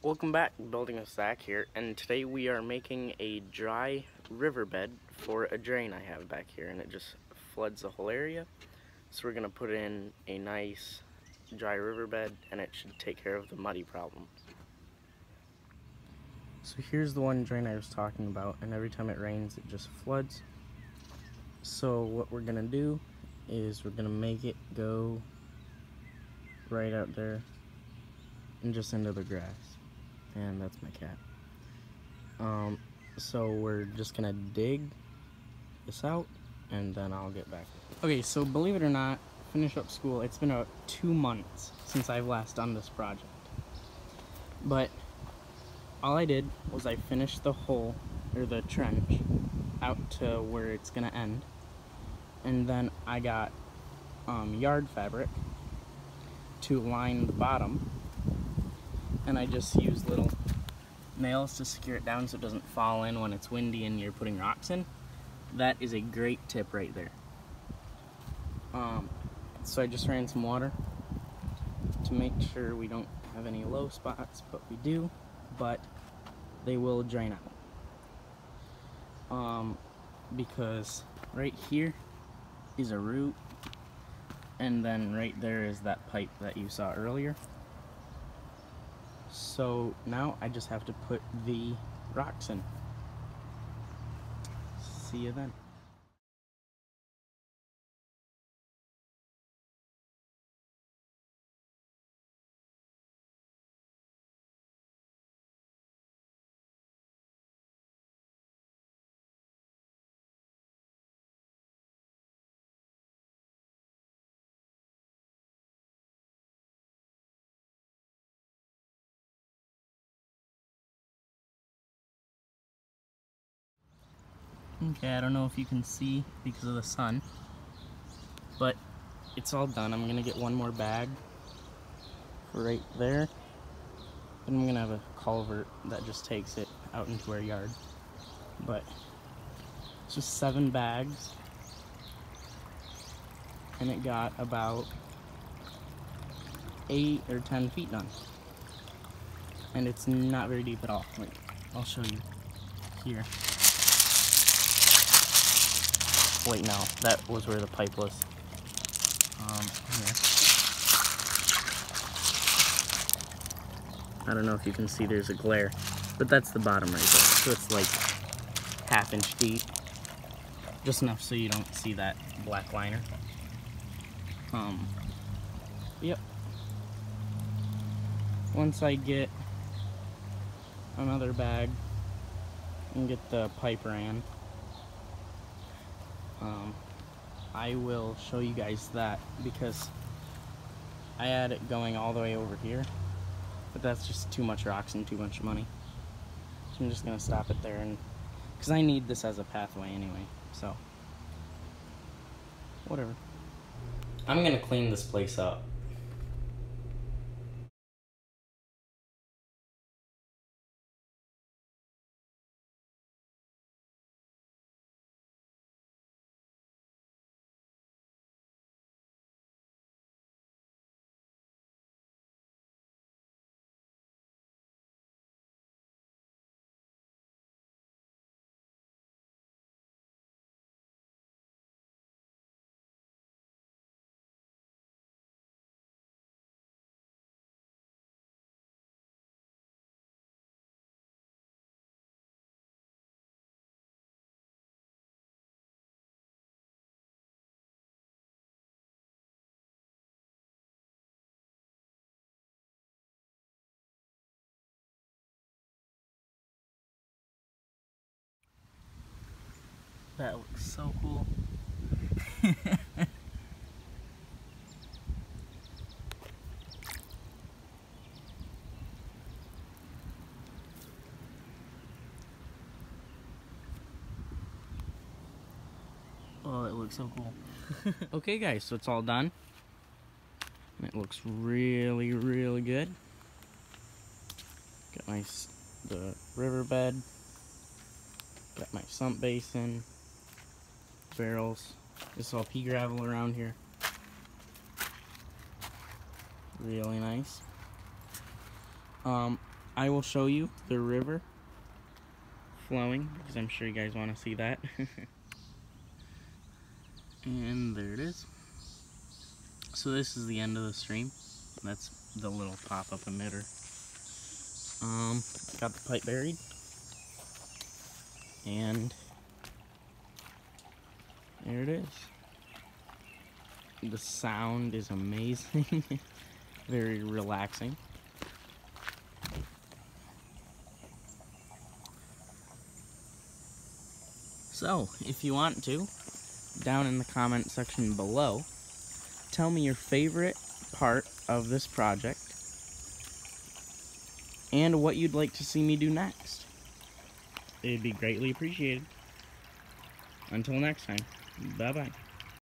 Welcome back, Building with Zach here, and today we are making a dry riverbed for a drain I have back here, and it just floods the whole area. So we're going to put in a nice dry riverbed, and it should take care of the muddy problem. So here's the one drain I was talking about, and every time it rains it just floods. So what we're going to do is we're going to make it go right out there and just into the grass. And that's my cat. So we're just gonna dig this out and then I'll get back. Okay, so believe it or not, finish up school. It's been about 2 months since I've last done this project. But all I did was I finished the hole, or the trench, out to where it's gonna end. And then I got yard fabric to line the bottom. And I just used little nails to secure it down so it doesn't fall in when it's windy and you're putting rocks in. That is a great tip right there. So I just ran some water to make sure we don't have any low spots, but we do, but they will drain out. Because right here is a root, and then right there is that pipe that you saw earlier. So now I just have to put the rocks in. See you then. Okay, I don't know if you can see because of the sun, but it's all done. I'm gonna get one more bag for right there, and I'm gonna have a culvert that just takes it out into our yard. But it's just 7 bags, and it got about 8 or 10 feet done. And it's not very deep at all. Wait, I'll show you here. Wait, no, that was where the pipe was. Here. I don't know if you can see, there's a glare, but that's the bottom right there. So it's like 1/2 inch deep, just enough so you don't see that black liner. Yep. Once I get another bag and get the pipe ran, I will show you guys that, because I had it going all the way over here, but that's just too much rocks and too much money. So I'm just gonna stop it there, and because I need this as a pathway anyway, so whatever. I'm gonna clean this place up. That looks so cool. Oh, it looks so cool. Okay guys, so it's all done. It looks really, really good. Got the riverbed. Got my sump basin. Barrels. This is all pea gravel around here. Really nice. I will show you the river flowing, because I'm sure you guys want to see that. And there it is. So this is the end of the stream. That's the little pop-up emitter. Got the pipe buried. And there it is. The sound is amazing. Very relaxing. So, if you want to, down in the comment section below, tell me your favorite part of this project and what you'd like to see me do next. It'd be greatly appreciated. Until next time, bye-bye.